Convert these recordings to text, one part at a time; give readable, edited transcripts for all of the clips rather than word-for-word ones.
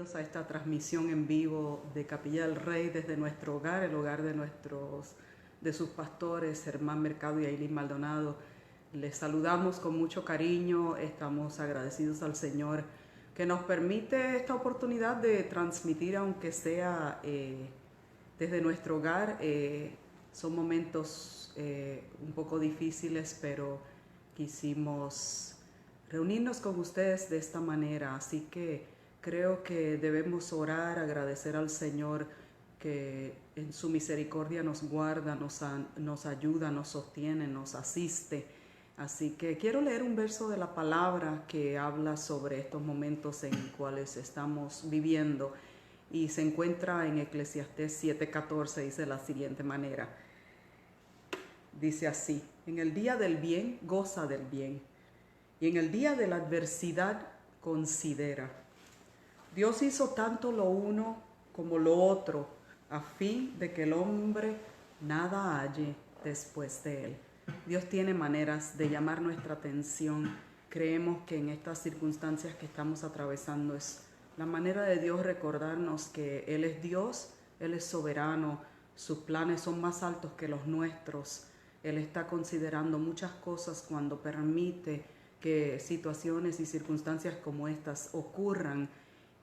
Bienvenidos a esta transmisión en vivo de Capilla del Rey desde nuestro hogar, el hogar de sus pastores, Germán Mercado y Ailín Maldonado. Les saludamos con mucho cariño, estamos agradecidos al Señor que nos permite esta oportunidad de transmitir, aunque sea desde nuestro hogar. Son momentos un poco difíciles, pero quisimos reunirnos con ustedes de esta manera, así que creo que debemos orar, agradecer al Señor que en su misericordia nos guarda, nos ayuda, nos sostiene, nos asiste. Así que quiero leer un verso de la palabra que habla sobre estos momentos en los cuales estamos viviendo y se encuentra en Eclesiastés 7:14, dice de la siguiente manera. Dice así: en el día del bien, goza del bien, y en el día de la adversidad, considera. Dios hizo tanto lo uno como lo otro, a fin de que el hombre nada halle después de él. Dios tiene maneras de llamar nuestra atención. Creemos que en estas circunstancias que estamos atravesando es la manera de Dios recordarnos que Él es Dios, Él es soberano, sus planes son más altos que los nuestros. Él está considerando muchas cosas cuando permite que situaciones y circunstancias como estas ocurran,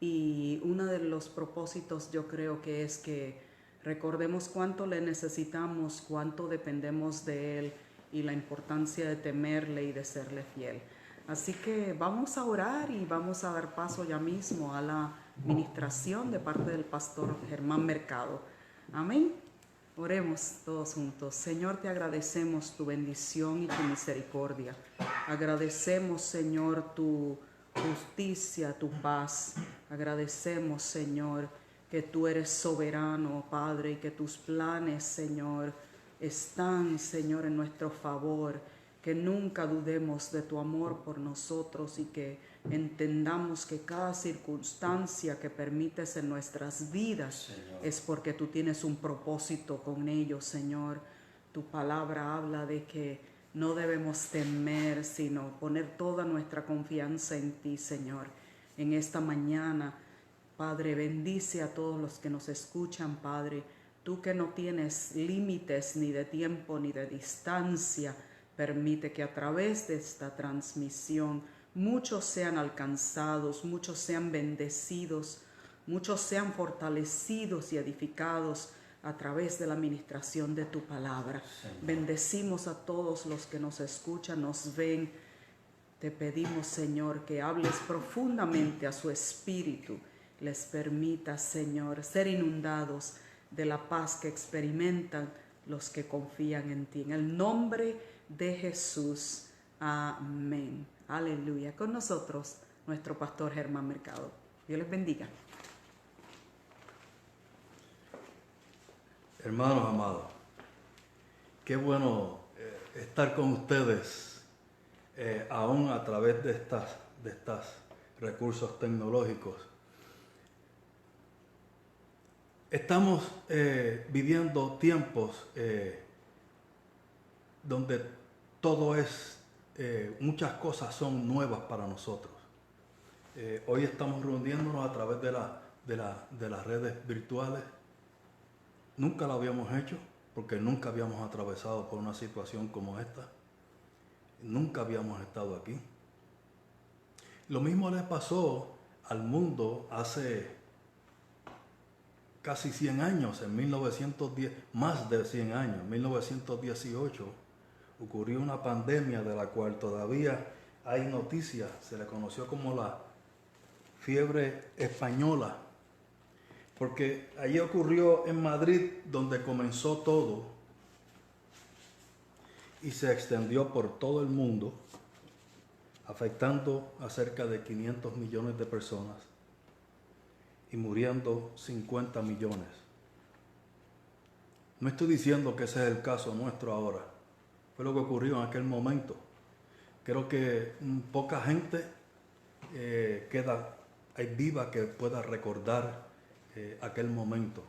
y uno de los propósitos yo creo que es que recordemos cuánto le necesitamos, cuánto dependemos de Él y la importancia de temerle y de serle fiel. Así que vamos a orar y vamos a dar paso ya mismo a la ministración de parte del pastor Germán Mercado. Amén. Oremos todos juntos. Señor, te agradecemos tu bendición y tu misericordia. Agradecemos, Señor, tu justicia, tu paz. Agradecemos, Señor, que tú eres soberano, Padre, y que tus planes, Señor, están, Señor, en nuestro favor. Que nunca dudemos de tu amor por nosotros y que entendamos que cada circunstancia que permites en nuestras vidas, Señor, es porque tú tienes un propósito con ellos, Señor. Tu palabra habla de que no debemos temer, sino poner toda nuestra confianza en ti, Señor. En esta mañana, Padre, bendice a todos los que nos escuchan, Padre. Tú que no tienes límites ni de tiempo ni de distancia, permite que a través de esta transmisión muchos sean alcanzados, muchos sean bendecidos, muchos sean fortalecidos y edificados a través de la administración de tu palabra. Señor. Bendecimos a todos los que nos escuchan, nos ven. Te pedimos, Señor, que hables profundamente a su espíritu, les permita, Señor, ser inundados de la paz que experimentan los que confían en ti. En el nombre de Jesús. Amén. Aleluya. Con nosotros, nuestro pastor Germán Mercado. Dios les bendiga. Hermanos amados, qué bueno estar con ustedes aún a través de estos recursos tecnológicos. Estamos viviendo tiempos donde todo muchas cosas son nuevas para nosotros. Hoy estamos reuniéndonos a través de las redes virtuales. Nunca lo habíamos hecho porque nunca habíamos atravesado por una situación como esta. Nunca habíamos estado aquí. Lo mismo le pasó al mundo hace casi 100 años, en 1910, más de 100 años, en 1918, ocurrió una pandemia de la cual todavía hay noticias. Se le conoció como la fiebre española, porque allí ocurrió en Madrid, donde comenzó todo, y se extendió por todo el mundo, afectando a cerca de 500 millones de personas y muriendo 50 millones. No estoy diciendo que ese es el caso nuestro ahora. Fue lo que ocurrió en aquel momento. Creo que poca gente queda viva que pueda recordar aquel momento.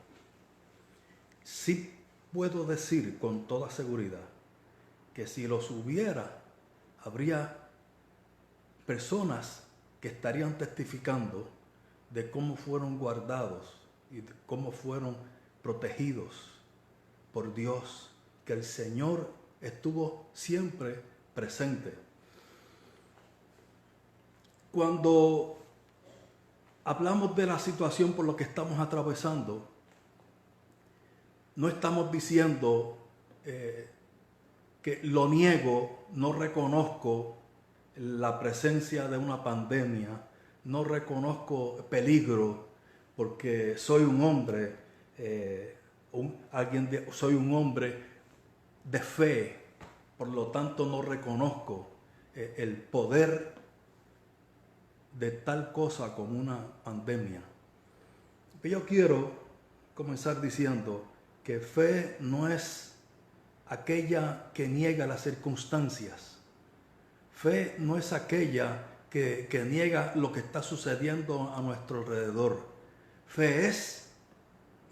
Sí puedo decir con toda seguridad que si los hubiera, habría personas que estarían testificando de cómo fueron guardados y de cómo fueron protegidos por Dios, que el Señor estuvo siempre presente. Cuando hablamos de la situación por la que estamos atravesando, no estamos diciendo que lo niego, no reconozco la presencia de una pandemia, no reconozco peligro porque soy un hombre, soy un hombre de fe, por lo tanto no reconozco el poder de tal cosa como una pandemia. Yo quiero comenzar diciendo que fe no es aquella que niega las circunstancias. Fe no es aquella que niega lo que está sucediendo a nuestro alrededor. Fe es,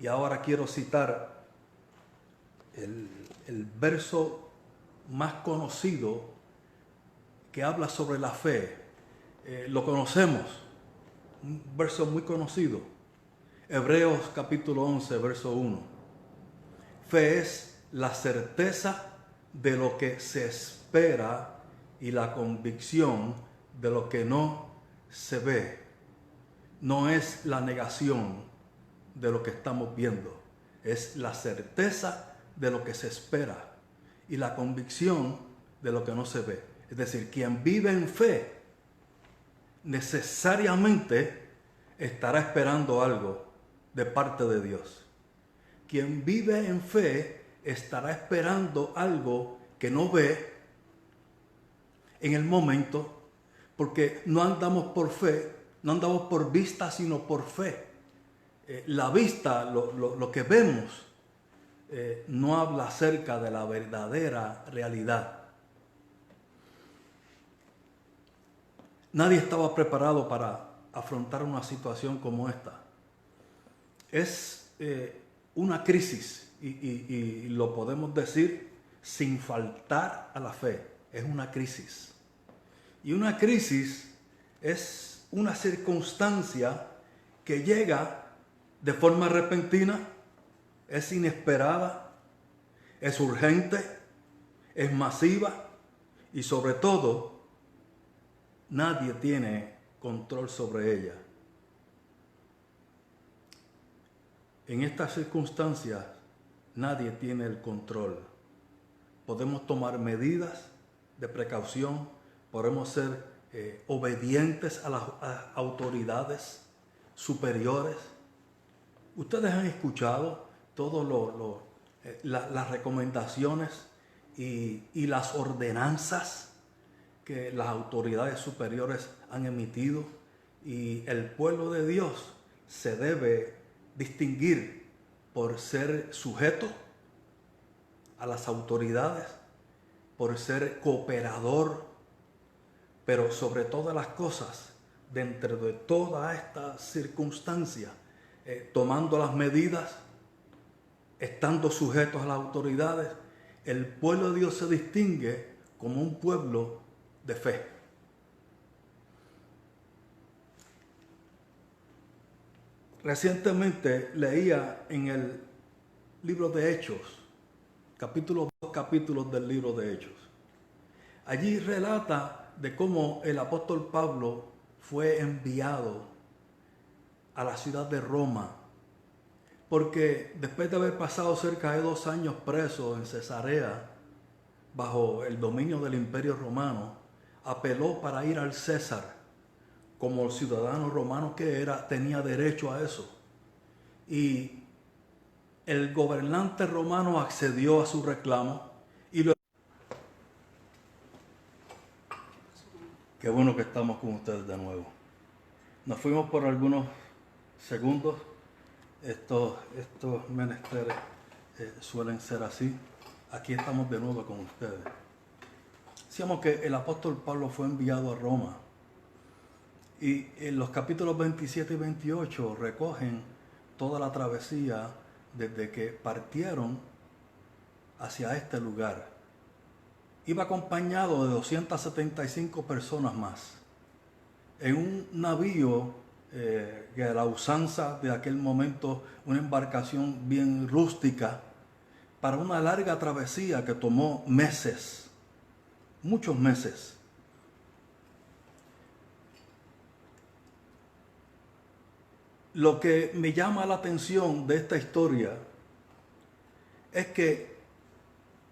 y ahora quiero citar el verso más conocido que habla sobre la fe. Lo conocemos, un verso muy conocido. Hebreos capítulo 11, verso 1. Fe es la certeza de lo que se espera y la convicción de lo que no se ve. No es la negación de lo que estamos viendo, es la certeza de lo que se espera y la convicción de lo que no se ve. Es decir, quien vive en fe necesariamente estará esperando algo de parte de Dios. Quien vive en fe estará esperando algo que no ve en el momento, porque no andamos por fe, no andamos por vista, sino por fe. La vista, lo que vemos, no habla acerca de la verdadera realidad. Nadie estaba preparado para afrontar una situación como esta. Es una crisis y lo podemos decir sin faltar a la fe. Es una crisis. Y una crisis es una circunstancia que llega de forma repentina, es inesperada, es urgente, es masiva y sobre todo nadie tiene control sobre ella. En estas circunstancias nadie tiene el control. Podemos tomar medidas de precaución, podemos ser obedientes a las autoridades superiores. Ustedes han escuchado todas las recomendaciones y las ordenanzas que las autoridades superiores han emitido, y el pueblo de Dios se debe distinguir por ser sujeto a las autoridades, por ser cooperador, pero sobre todas las cosas, dentro de toda esta circunstancia, tomando las medidas, estando sujetos a las autoridades, el pueblo de Dios se distingue como un pueblo de fe. Recientemente leía en el libro de Hechos, dos capítulos del libro de Hechos. Allí relata de cómo el apóstol Pablo fue enviado a la ciudad de Roma, porque después de haber pasado cerca de 2 años preso en Cesarea, bajo el dominio del Imperio Romano, apeló para ir al César. Como ciudadano romano que era, tenía derecho a eso. Y el gobernante romano accedió a su reclamo y lo... Qué bueno que estamos con ustedes de nuevo. Nos fuimos por algunos segundos. Estos menesteres suelen ser así. Aquí estamos de nuevo con ustedes. Decíamos que el apóstol Pablo fue enviado a Roma. Y en los capítulos 27 y 28 recogen toda la travesía desde que partieron hacia este lugar. Iba acompañado de 275 personas más, en un navío que la usanza de aquel momento, una embarcación bien rústica, para una larga travesía que tomó meses, muchos meses. Lo que me llama la atención de esta historia es que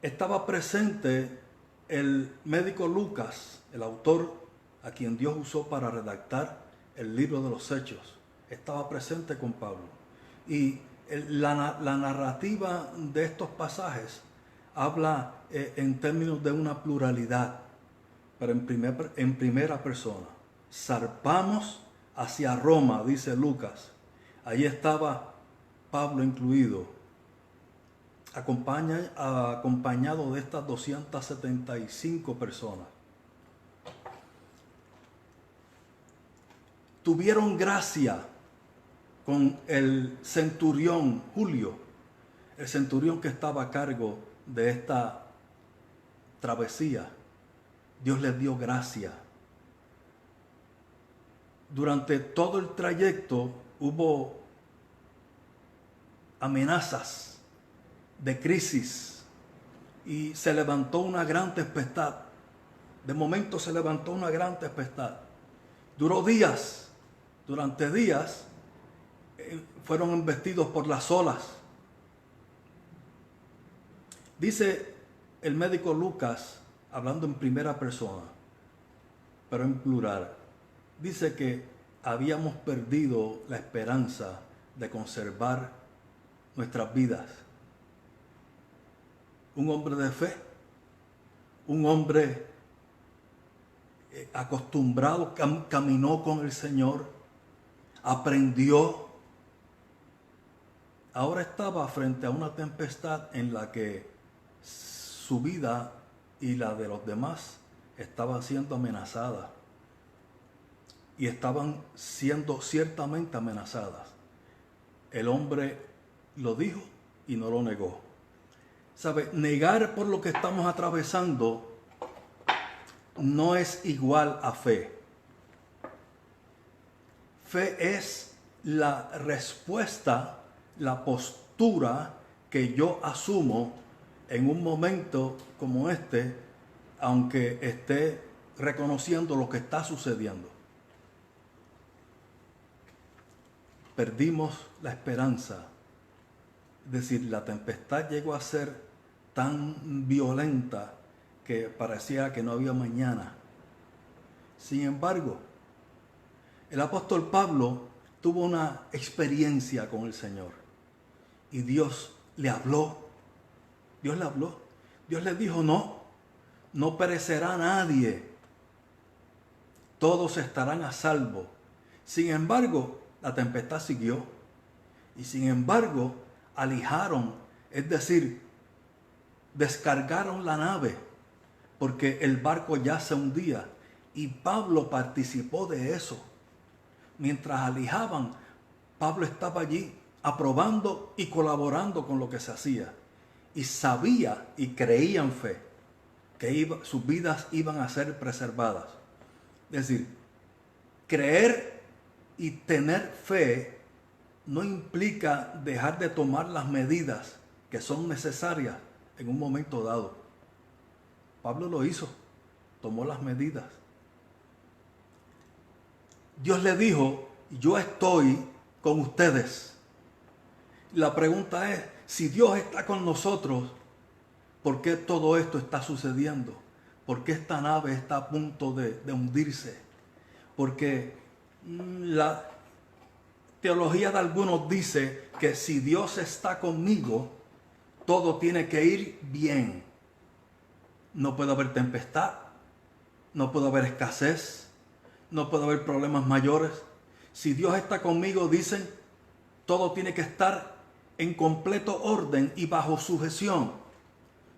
estaba presente el médico Lucas, el autor a quien Dios usó para redactar el libro de los Hechos. Estaba presente con Pablo. Y la narrativa de estos pasajes habla en términos de una pluralidad, pero en primera persona. Zarpamos hacia Roma, dice Lucas. Allí estaba Pablo incluido, acompañado de estas 275 personas. Tuvieron gracia con el centurión Julio, el centurión que estaba a cargo de esta travesía. Dios les dio gracia. Durante todo el trayecto hubo amenazas de crisis y se levantó una gran tempestad. De momento se levantó una gran tempestad. Duró días. Durante días fueron embestidos por las olas. Dice el médico Lucas, hablando en primera persona, pero en plural, dice que habíamos perdido la esperanza de conservar nuestras vidas. Un hombre de fe, un hombre acostumbrado, caminó con el Señor, aprendió. Ahora estaba frente a una tempestad en la que su vida y la de los demás estaban siendo amenazadas. Y estaban siendo ciertamente amenazadas. El hombre lo dijo y no lo negó. ¿Sabe? Negar por lo que estamos atravesando no es igual a fe. Fe es la respuesta, la postura que yo asumo en un momento como este, aunque esté reconociendo lo que está sucediendo. Perdimos la esperanza. Es decir, la tempestad llegó a ser tan violenta que parecía que no había mañana. Sin embargo, el apóstol Pablo tuvo una experiencia con el Señor y Dios le habló. Dios le habló. Dios le dijo, no perecerá nadie. Todos estarán a salvo. Sin embargo, la tempestad siguió y sin embargo alijaron, es decir, descargaron la nave porque el barco ya se hundía y Pablo participó de eso. Mientras alijaban, Pablo estaba allí aprobando y colaborando con lo que se hacía y sabía y creía en fe que sus vidas iban a ser preservadas. Es decir, creer y tener fe no implica dejar de tomar las medidas que son necesarias en un momento dado. Pablo lo hizo, tomó las medidas. Dios le dijo, yo estoy con ustedes. La pregunta es, si Dios está con nosotros, ¿por qué todo esto está sucediendo? ¿Por qué esta nave está a punto de hundirse? Porque la teología de algunos dice que si Dios está conmigo, todo tiene que ir bien. No puede haber tempestad, no puede haber escasez, no puede haber problemas mayores. Si Dios está conmigo, dicen, todo tiene que estar en completo orden y bajo sujeción.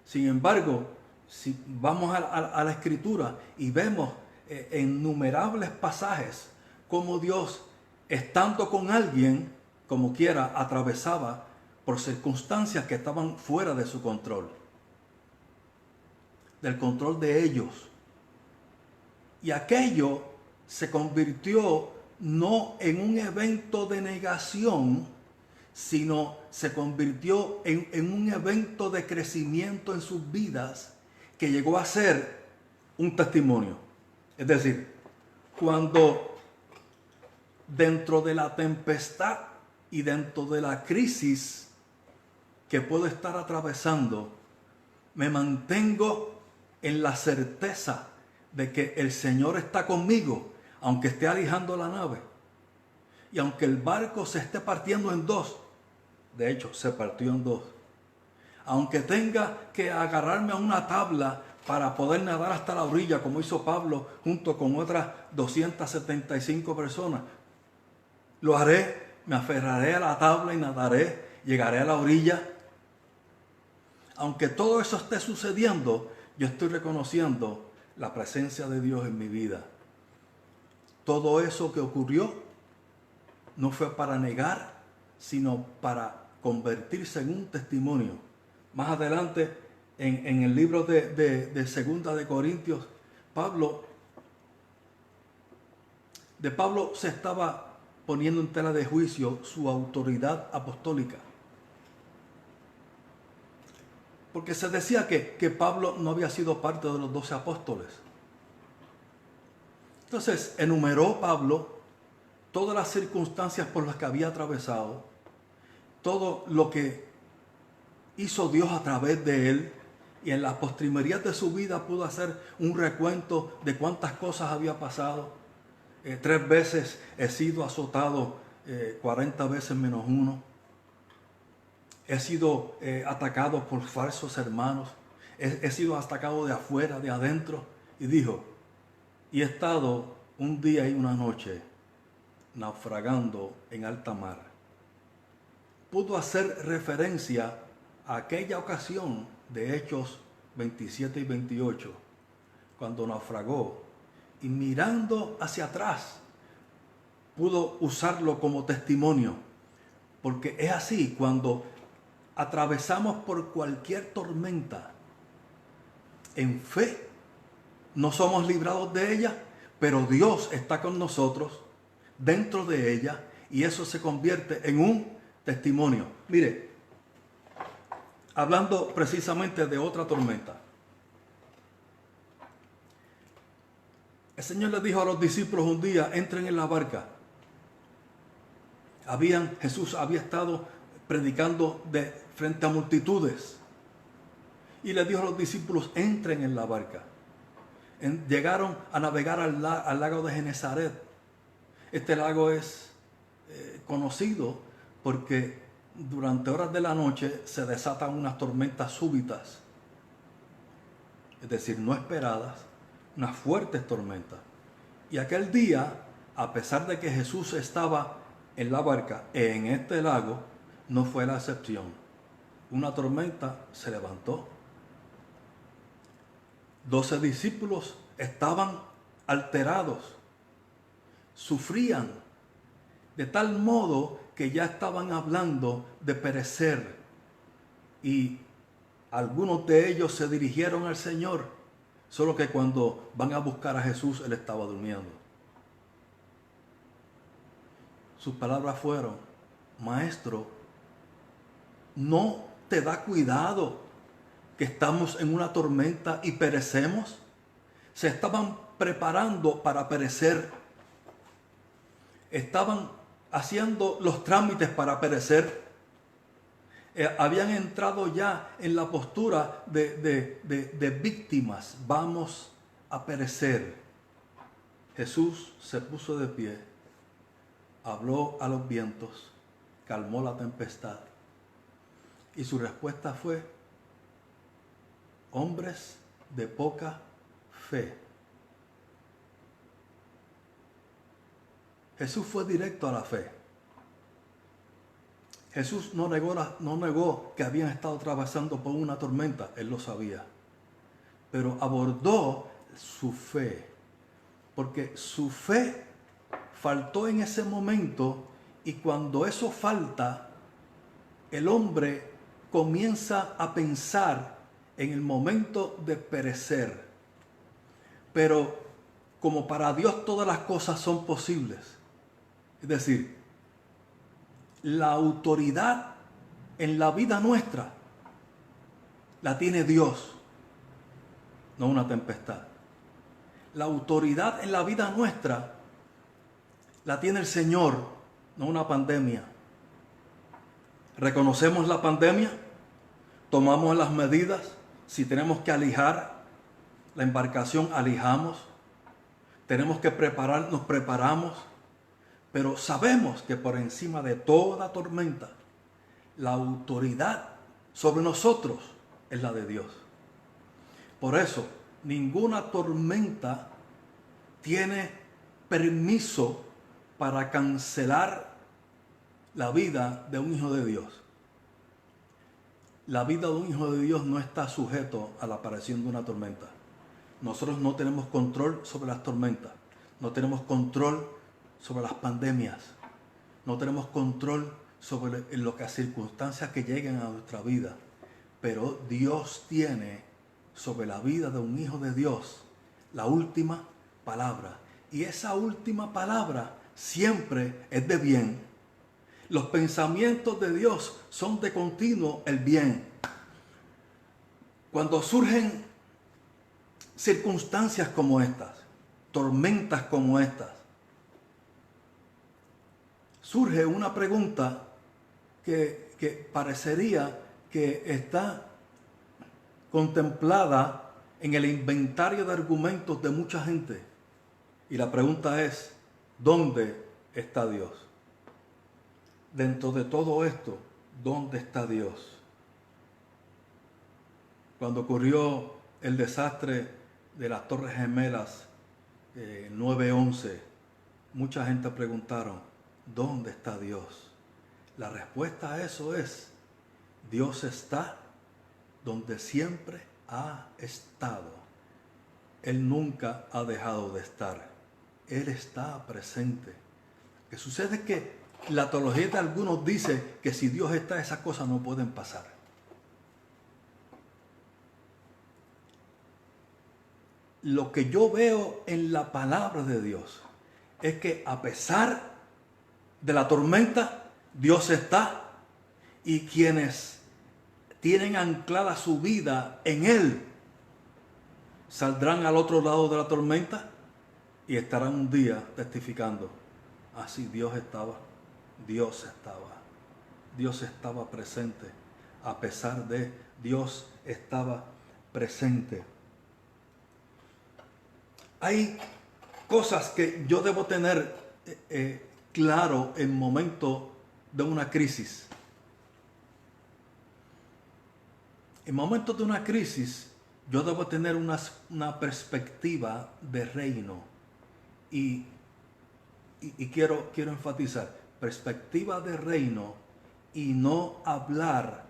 Sin embargo, si vamos a la Escritura y vemos en innumerables pasajes cómo Dios, estando con alguien, como quiera, atravesaba por circunstancias que estaban fuera de su control, del control de ellos. Y aquello se convirtió no en un evento de negación, sino se convirtió en un evento de crecimiento en sus vidas que llegó a ser un testimonio. Es decir, cuando dentro de la tempestad y dentro de la crisis que puedo estar atravesando, me mantengo en la certeza de que el Señor está conmigo, aunque esté alejando la nave y aunque el barco se esté partiendo en dos. De hecho, se partió en dos. Aunque tenga que agarrarme a una tabla para poder nadar hasta la orilla, como hizo Pablo junto con otras 275 personas, lo haré, me aferraré a la tabla y nadaré, llegaré a la orilla. Aunque todo eso esté sucediendo, yo estoy reconociendo la presencia de Dios en mi vida. Todo eso que ocurrió no fue para negar, sino para convertirse en un testimonio. Más adelante, en el libro de Segunda de Corintios, Pablo se estaba poniendo en tela de juicio su autoridad apostólica. Porque se decía que Pablo no había sido parte de los 12 apóstoles. Entonces enumeró Pablo todas las circunstancias por las que había atravesado, todo lo que hizo Dios a través de él, y en las postrimerías de su vida pudo hacer un recuento de cuántas cosas había pasado. 3 veces he sido azotado, 40 veces menos 1. He sido atacado por falsos hermanos. He sido atacado de afuera, de adentro. Y dijo, y he estado un día y una noche naufragando en alta mar. Pudo hacer referencia a aquella ocasión de Hechos 27 y 28, cuando naufragó, y mirando hacia atrás, pudo usarlo como testimonio, porque es así, cuando atravesamos por cualquier tormenta, en fe, no somos librados de ella, pero Dios está con nosotros dentro de ella, y eso se convierte en un testimonio. Mire, hablando precisamente de otra tormenta, el Señor le dijo a los discípulos un día, entren en la barca. Jesús había estado predicando frente a multitudes, y le dijo a los discípulos, entren en la barca. Llegaron a navegar al lago de Genesaret. Este lago es conocido porque durante horas de la noche se desatan unas tormentas súbitas, es decir, no esperadas, unas fuertes tormentas. Y aquel día, a pesar de que Jesús estaba en la barca, en este lago, no fue la excepción. Una tormenta se levantó. 12 discípulos estaban alterados, sufrían, de tal modo que ya estaban hablando de perecer, y algunos de ellos se dirigieron al Señor, solo que cuando van a buscar a Jesús, Él estaba durmiendo. Sus palabras fueron, Maestro, ¿no te da cuidado que estamos en una tormenta y perecemos? Se estaban preparando para perecer. Estaban haciendo los trámites para perecer. Habían entrado ya en la postura de víctimas. Vamos a perecer. Jesús se puso de pie, habló a los vientos, calmó la tempestad, y su respuesta fue, hombres de poca fe. Jesús fue directo a la fe. Jesús no negó que habían estado atravesando por una tormenta, Él lo sabía, pero abordó su fe, porque su fe faltó en ese momento, y cuando eso falta, el hombre comienza a pensar en el momento de perecer. Pero como para Dios todas las cosas son posibles, Es decir, la autoridad en la vida nuestra la tiene Dios, no una tempestad. La autoridad en la vida nuestra la tiene el Señor, no una pandemia. Reconocemos la pandemia, tomamos las medidas, si tenemos que alijar la embarcación, alijamos, tenemos que preparar, nos preparamos, pero sabemos que por encima de toda tormenta, la autoridad sobre nosotros es la de Dios. Por eso, ninguna tormenta tiene permiso para cancelar la vida de un hijo de Dios. La vida de un hijo de Dios no está sujeto a la aparición de una tormenta. Nosotros no tenemos control sobre las tormentas, no tenemos control sobre las pandemias, no tenemos control sobre las circunstancias que lleguen a nuestra vida, pero Dios tiene sobre la vida de un hijo de Dios la última palabra, y esa última palabra siempre es de bien. Los pensamientos de Dios son de continuo el bien. Cuando surgen circunstancias como estas, tormentas como estas, surge una pregunta que parecería que está contemplada en el inventario de argumentos de mucha gente. Y la pregunta es, ¿dónde está Dios? Dentro de todo esto, ¿dónde está Dios? Cuando ocurrió el desastre de las Torres Gemelas 9/11, mucha gente preguntaron, ¿dónde está Dios? La respuesta a eso es, Dios está donde siempre ha estado. Él nunca ha dejado de estar. Él está presente. Lo que sucede es que la teología de algunos dice que si Dios está, esas cosas no pueden pasar. Lo que yo veo en la palabra de Dios es que a pesar de la tormenta, Dios está, y quienes tienen anclada su vida en Él saldrán al otro lado de la tormenta y estarán un día testificando, así Dios estaba presente, a pesar de Dios estaba presente. Hay cosas que yo debo tener claro en momento de una crisis. En momentos de una crisis, yo debo tener una perspectiva de reino. Y quiero enfatizar, perspectiva de reino, y no hablar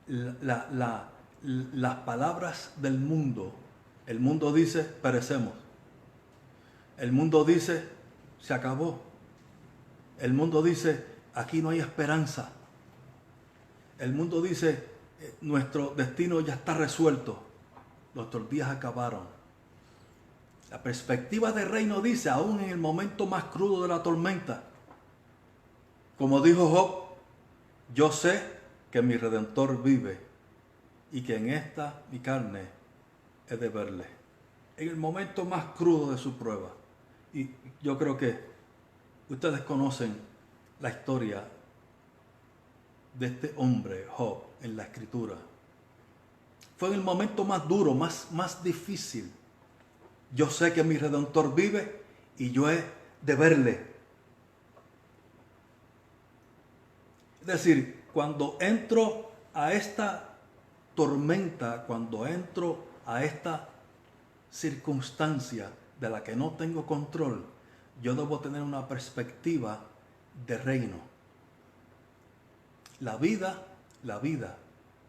las palabras del mundo. El mundo dice, perecemos. El mundo dice, se acabó. El mundo dice, aquí no hay esperanza. El mundo dice, nuestro destino ya está resuelto. Nuestros días acabaron. La perspectiva del reino dice, aún en el momento más crudo de la tormenta, como dijo Job, yo sé que mi Redentor vive y que en esta mi carne he de verle. En el momento más crudo de su prueba. Y yo creo que ustedes conocen la historia de este hombre, Job, en la Escritura. Fue en el momento más duro, más difícil. Yo sé que mi Redentor vive y yo he de verle. Es decir, cuando entro a esta tormenta, cuando entro a esta circunstancia de la que no tengo control, yo debo tener una perspectiva de reino. La vida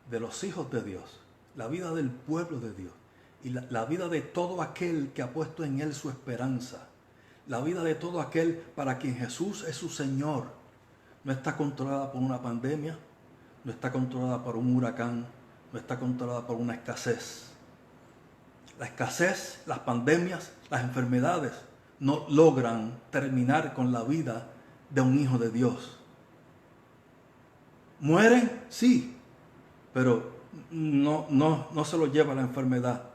de los hijos de Dios, la vida del pueblo de Dios y la vida de todo aquel que ha puesto en Él su esperanza, la vida de todo aquel para quien Jesús es su Señor, no está controlada por una pandemia, no está controlada por un huracán, no está controlada por una escasez. La escasez, las pandemias, las enfermedades no logran terminar con la vida de un hijo de Dios. Mueren, sí, pero no se lo lleva la enfermedad.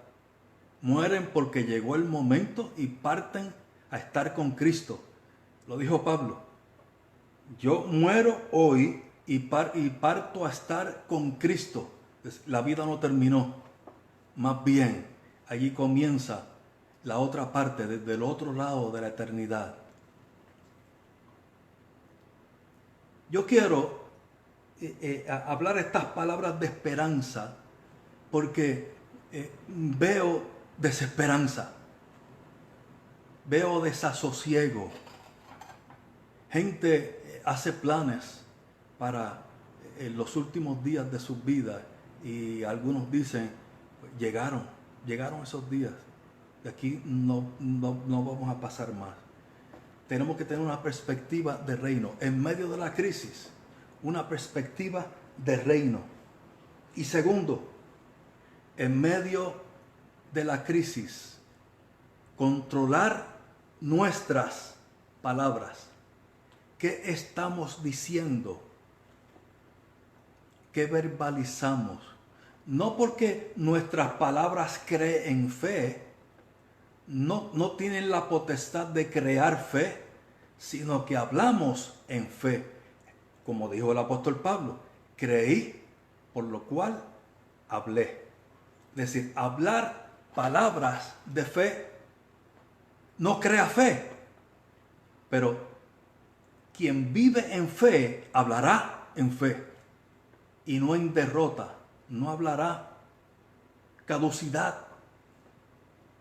Mueren porque llegó el momento y parten a estar con Cristo. Lo dijo Pablo. Yo muero hoy y parto a estar con Cristo. La vida no terminó. Más bien, allí comienza la otra parte, desde el otro lado de la eternidad. Yo quiero hablar estas palabras de esperanza porque veo desesperanza, veo desasosiego. Gente hace planes para los últimos días de sus vidas y algunos dicen, llegaron esos días, de aquí no vamos a pasar más. Tenemos que tener una perspectiva de reino. En medio de la crisis, una perspectiva de reino. Y segundo, en medio de la crisis, controlar nuestras palabras. ¿Qué estamos diciendo? ¿Qué verbalizamos? No porque nuestras palabras creen fe, no tienen la potestad de crear fe, sino que hablamos en fe. Como dijo el apóstol Pablo, creí, por lo cual hablé. Es decir, hablar palabras de fe no crea fe, pero quien vive en fe hablará en fe y no en derrota, no hablará caducidad,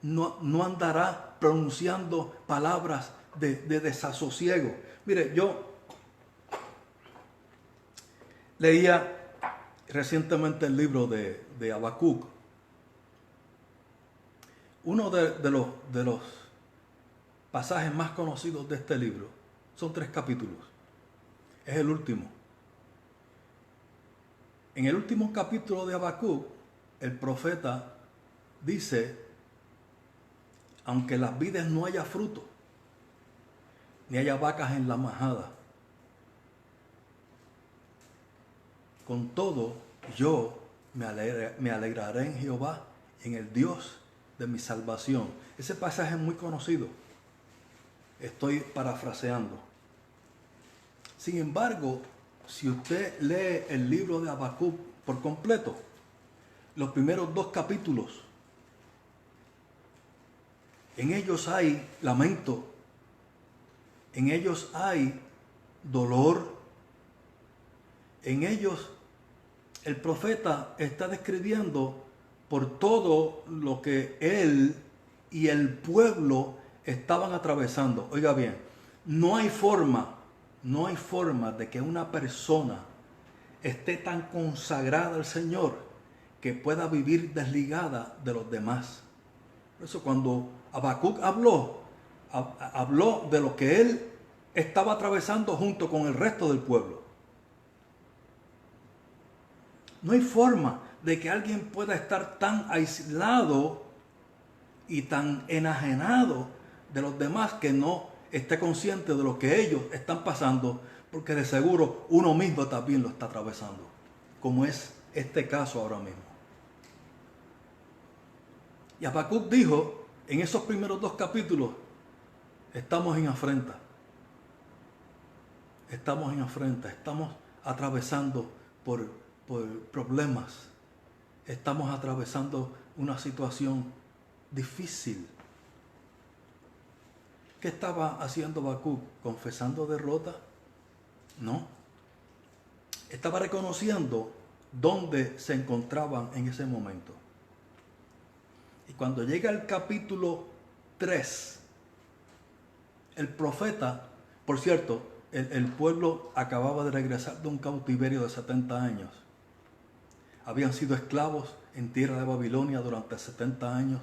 no andará pronunciando palabras de desasosiego. Mire, yo leía recientemente el libro de Habacuc. Uno de los pasajes más conocidos de este libro, son 3 capítulos, es el último. En el último capítulo de Habacuc, el profeta dice, aunque en las vides no haya fruto, ni haya vacas en la majada, con todo yo me alegraré en Jehová, en el Dios de mi salvación. Ese pasaje es muy conocido. Estoy parafraseando. Sin embargo, si usted lee el libro de Habacuc por completo, los primeros 2 capítulos, en ellos hay lamento, en ellos hay dolor, en ellos el profeta está describiendo por todo lo que él y el pueblo estaban atravesando. Oiga bien, no hay forma de que una persona esté tan consagrada al Señor que pueda vivir desligada de los demás. Por eso cuando Habacuc habló de lo que él estaba atravesando junto con el resto del pueblo. No hay forma de que alguien pueda estar tan aislado y tan enajenado de los demás que no esté consciente de lo que ellos están pasando, porque de seguro uno mismo también lo está atravesando, como es este caso ahora mismo. Y Habacuc dijo, en esos primeros 2 capítulos, estamos en afrenta, estamos atravesando por problemas, estamos atravesando una situación difícil. ¿Qué estaba haciendo Habacuc? ¿Confesando derrota? No. Estaba reconociendo dónde se encontraban en ese momento. Y cuando llega el capítulo 3, el profeta, por cierto, el pueblo acababa de regresar de un cautiverio de 70 años. Habían sido esclavos en tierra de Babilonia durante 70 años.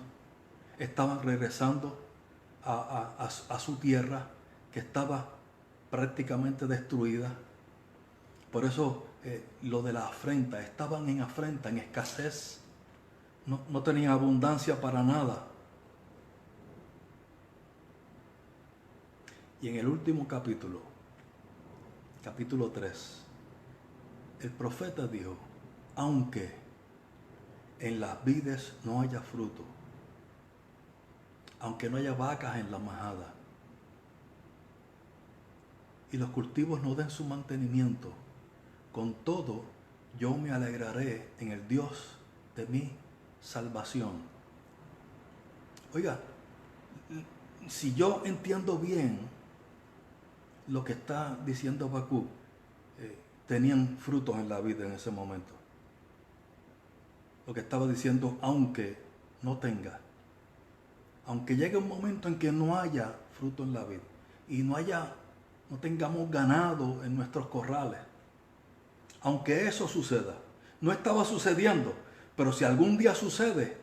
Estaban regresando a su tierra, que estaba prácticamente destruida. Por eso lo de la afrenta, estaban en afrenta, en escasez, no tenían abundancia para nada. Y en el último capítulo, capítulo 3, el profeta dijo, aunque en las vides no haya fruto, aunque no haya vacas en la majada, y los cultivos no den su mantenimiento, con todo yo me alegraré en el Dios de mi salvación. Oiga, si yo entiendo bien lo que está diciendo Habacuc, tenían frutos en la vida en ese momento. Lo que estaba diciendo, aunque no tenga, aunque llegue un momento en que no haya fruto en la vida y no tengamos ganado en nuestros corrales, aunque eso suceda, no estaba sucediendo, pero si algún día sucede,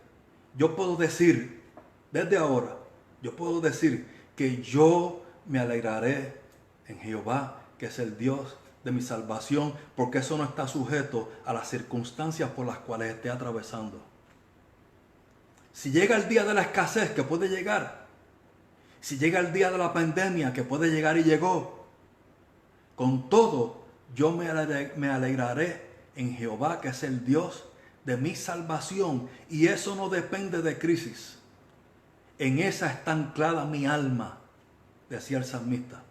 yo puedo decir, desde ahora, yo puedo decir que yo me alegraré en Jehová, que es el Dios de mi salvación, porque eso no está sujeto a las circunstancias por las cuales esté atravesando. Si llega el día de la escasez, que puede llegar, si llega el día de la pandemia, que puede llegar y llegó, con todo yo me alegraré en Jehová, que es el Dios de mi salvación, y eso no depende de crisis. En esa está anclada mi alma, decía el salmista.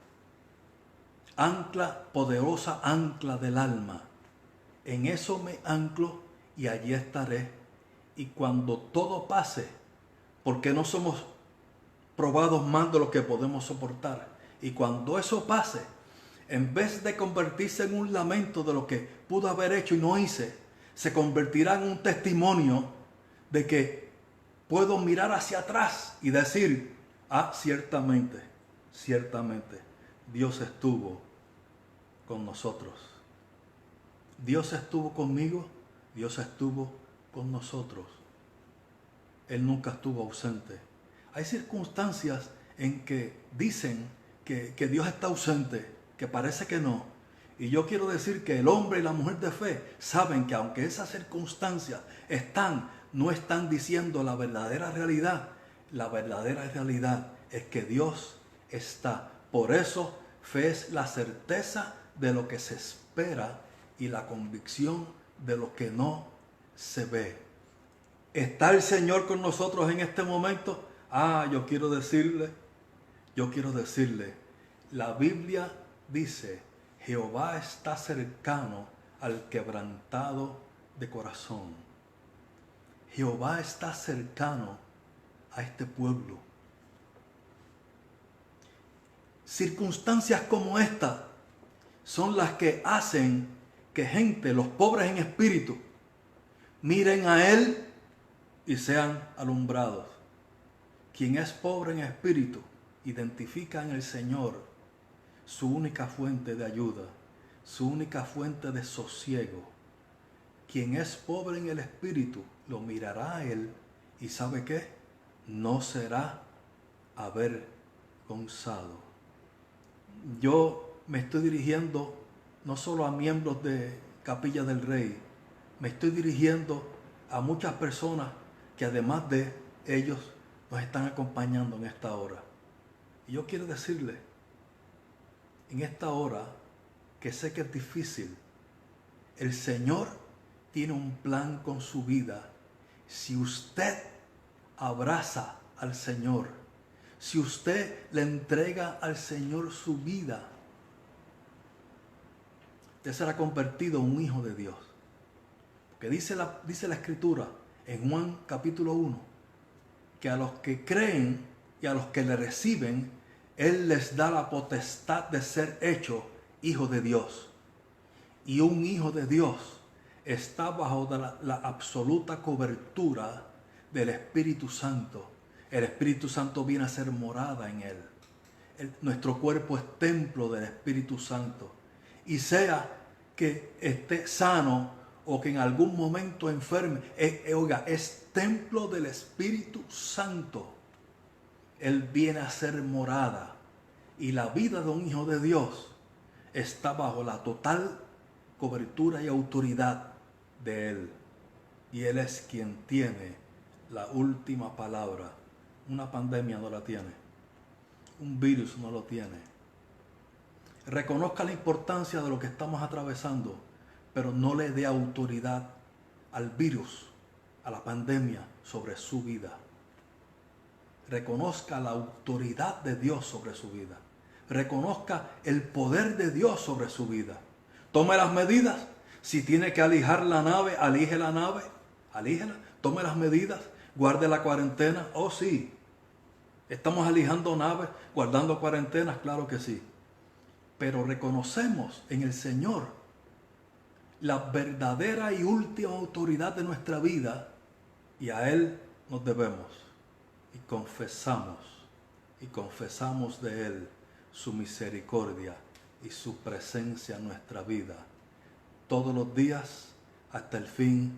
Ancla, poderosa ancla del alma. En eso me anclo y allí estaré. Y cuando todo pase, porque no somos probados más de lo que podemos soportar, y cuando eso pase, en vez de convertirse en un lamento de lo que pudo haber hecho y no hice, se convertirá en un testimonio de que puedo mirar hacia atrás y decir, ciertamente, Dios estuvo con nosotros. Dios estuvo conmigo, Dios estuvo con nosotros. Él nunca estuvo ausente. Hay circunstancias en que dicen que Dios está ausente, que parece que no. Y yo quiero decir que el hombre y la mujer de fe saben que aunque esas circunstancias no están diciendo la verdadera realidad. La verdadera realidad es que Dios está. Por eso, fe es la certeza de lo que se espera y la convicción de lo que no se ve. ¿Está el Señor con nosotros en este momento? Yo quiero decirle, la Biblia dice, Jehová está cercano al quebrantado de corazón. Jehová está cercano a este pueblo. Circunstancias como esta son las que hacen que gente, los pobres en espíritu, miren a Él y sean alumbrados. Quien es pobre en espíritu identifica en el Señor su única fuente de ayuda, su única fuente de sosiego. Quien es pobre en el espíritu lo mirará a Él y ¿sabe qué? No será avergonzado. Yo me estoy dirigiendo no solo a miembros de Capilla del Rey, me estoy dirigiendo a muchas personas que además de ellos nos están acompañando en esta hora. Y yo quiero decirle, en esta hora, que sé que es difícil, el Señor tiene un plan con su vida. Si usted abraza al Señor, si usted le entrega al Señor su vida, usted será convertido en un hijo de Dios. Porque dice la Escritura en Juan capítulo 1, que a los que creen y a los que le reciben, Él les da la potestad de ser hecho hijo de Dios. Y un hijo de Dios está bajo la absoluta cobertura del Espíritu Santo. El Espíritu Santo viene a ser morada en él. Nuestro cuerpo es templo del Espíritu Santo. Y sea que esté sano o que en algún momento enferme, es templo del Espíritu Santo. Él viene a ser morada. Y la vida de un hijo de Dios está bajo la total cobertura y autoridad de Él. Y Él es quien tiene la última palabra. Una pandemia no la tiene. Un virus no lo tiene. reconozca la importancia de lo que estamos atravesando, pero no le dé autoridad al virus, a la pandemia sobre su vida. Reconozca la autoridad de Dios sobre su vida. Reconozca el poder de Dios sobre su vida. Tome las medidas. Si tiene que alijar la nave, alige la nave, alíjela. Tome las medidas, guarde la cuarentena. Oh, sí. ¿Estamos alijando naves, guardando cuarentenas? Claro que sí. Pero reconocemos en el Señor la verdadera y última autoridad de nuestra vida, y a Él nos debemos. Y confesamos de Él su misericordia y su presencia en nuestra vida, todos los días hasta el fin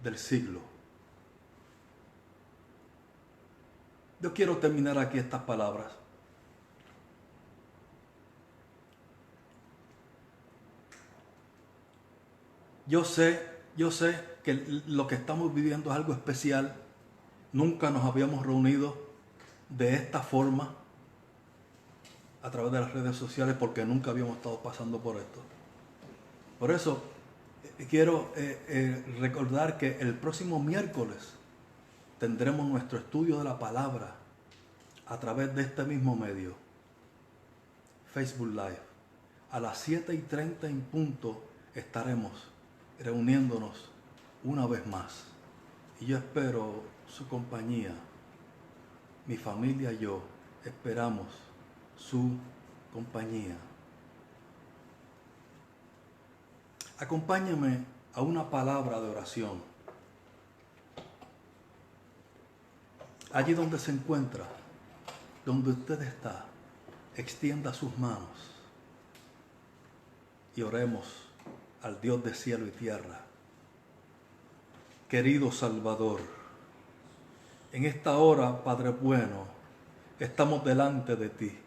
del siglo. Yo quiero terminar aquí estas palabras. Yo sé que lo que estamos viviendo es algo especial. Nunca nos habíamos reunido de esta forma a través de las redes sociales, porque nunca habíamos estado pasando por esto. Por eso quiero recordar que el próximo miércoles tendremos nuestro estudio de la palabra a través de este mismo medio, Facebook Live. A las 7:30 en punto estaremos reuniéndonos una vez más. Y yo espero su compañía. Mi familia y yo esperamos su compañía. Acompáñame a una palabra de oración. Allí donde se encuentra, donde usted está, extienda sus manos y oremos al Dios de cielo y tierra. Querido Salvador, en esta hora, Padre bueno, estamos delante de ti.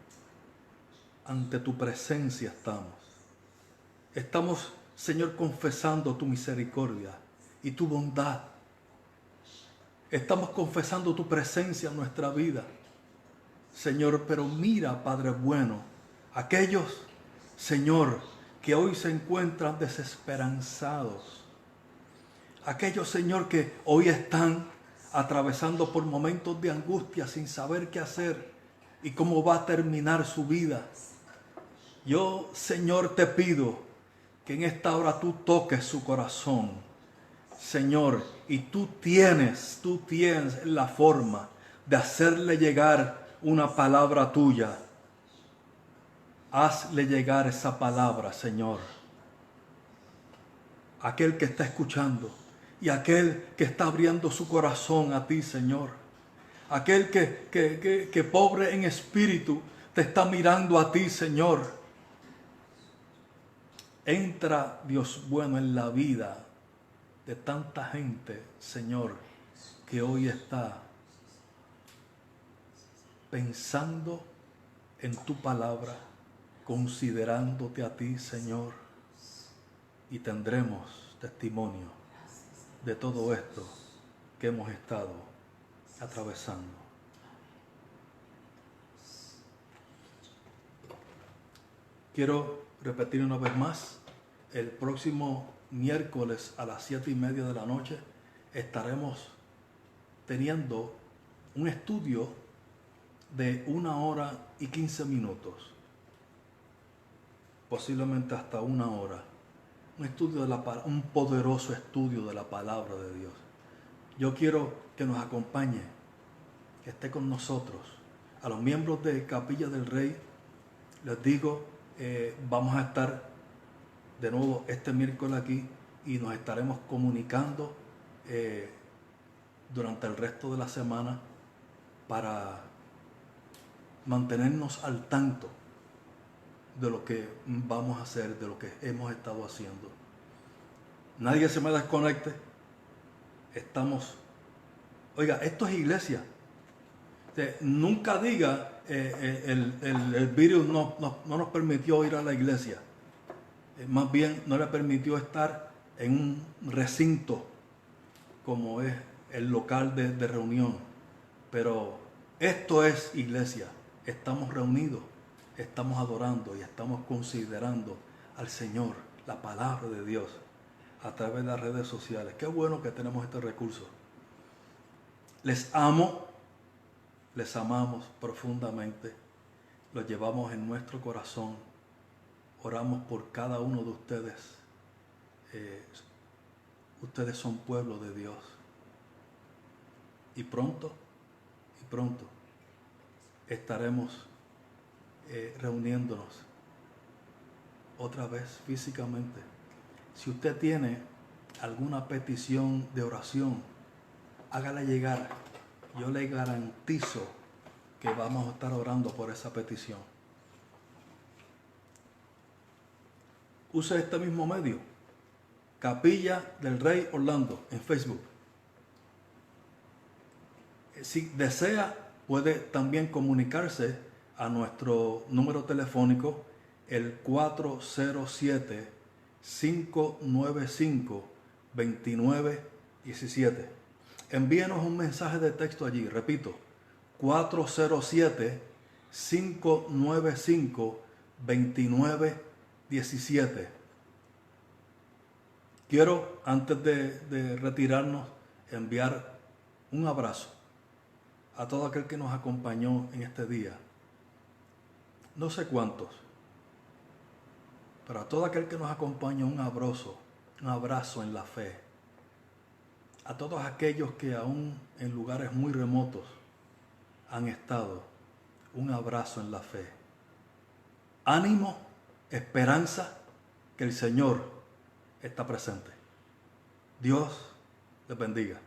Ante tu presencia estamos. Estamos, Señor, confesando tu misericordia y tu bondad. Estamos confesando tu presencia en nuestra vida. Señor, pero mira, Padre bueno, aquellos, Señor, que hoy se encuentran desesperanzados. Aquellos, Señor, que hoy están atravesando por momentos de angustia sin saber qué hacer y cómo va a terminar su vida. Yo, Señor, te pido que en esta hora tú toques su corazón, Señor, y tú tienes la forma de hacerle llegar una palabra tuya. Hazle llegar esa palabra, Señor. Aquel que está escuchando y aquel que está abriendo su corazón a ti, Señor. Aquel que pobre en espíritu te está mirando a ti, Señor. Entra, Dios bueno, en la vida de tanta gente, Señor, que hoy está pensando en tu palabra, considerándote a ti, Señor, y tendremos testimonio de todo esto que hemos estado atravesando. Quiero repetir una vez más, el próximo miércoles a las 7:30 de la noche estaremos teniendo un estudio de 1 hora y 15 minutos, posiblemente hasta 1 hora. Un poderoso estudio de la palabra de Dios. Yo quiero que nos acompañe, que esté con nosotros. A los miembros de Capilla del Rey les digo, vamos a estar de nuevo este miércoles aquí y nos estaremos comunicando durante el resto de la semana para mantenernos al tanto de lo que vamos a hacer, de lo que hemos estado haciendo. Nadie se me desconecte. Oiga, esto es iglesia. Nunca diga el virus no nos permitió ir a la iglesia. Más bien no le permitió estar en un recinto como es el local de reunión. Pero esto es iglesia. Estamos reunidos estamos adorando y estamos considerando al Señor, la palabra de Dios, a través de las redes sociales. Qué bueno que tenemos este recurso. Les amo, les amamos profundamente, los llevamos en nuestro corazón, oramos por cada uno de ustedes. Ustedes son pueblo de Dios. Y pronto estaremos reuniéndonos otra vez físicamente. Si usted tiene alguna petición de oración, hágala llegar. Yo le garantizo que vamos a estar orando por esa petición. Use este mismo medio, Capilla del Rey Orlando, en Facebook. Si desea, puede también comunicarse a nuestro número telefónico, el 407-595-2917. Envíenos un mensaje de texto allí, repito, 407-595-2917. Quiero, antes de retirarnos, enviar un abrazo a todo aquel que nos acompañó en este día. No sé cuántos, pero a todo aquel que nos acompañó, un abrazo en la fe. A todos aquellos que aún en lugares muy remotos han estado, un abrazo en la fe. Ánimo, esperanza, que el Señor está presente. Dios les bendiga.